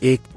1.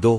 2.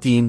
3.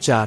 4.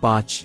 5.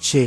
6.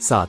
7.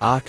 8.